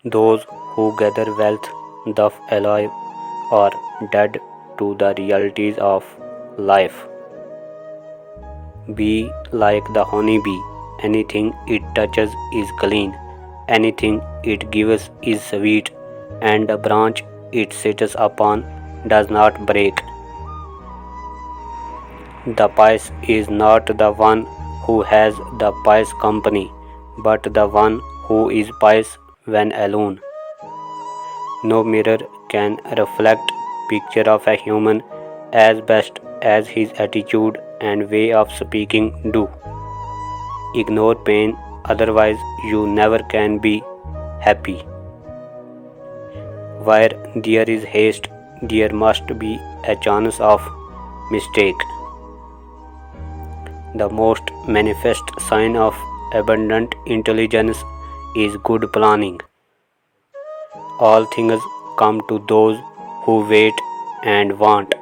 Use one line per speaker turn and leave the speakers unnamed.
those who gather wealth, the alive or dead, to the realities of life. Be like the honeybee, anything it touches is clean, anything it gives is sweet, and the branch it sits upon does not break. The pious is not the one who has the pious company, but the one who is pious when alone. No mirror can reflect picture of a human as best as his attitude and way of speaking do. Ignore pain, otherwise you never can be happy. Where there is haste, there must be a chance of mistake. The most manifest sign of abundant intelligence is good planning. All things come to those who wait and want.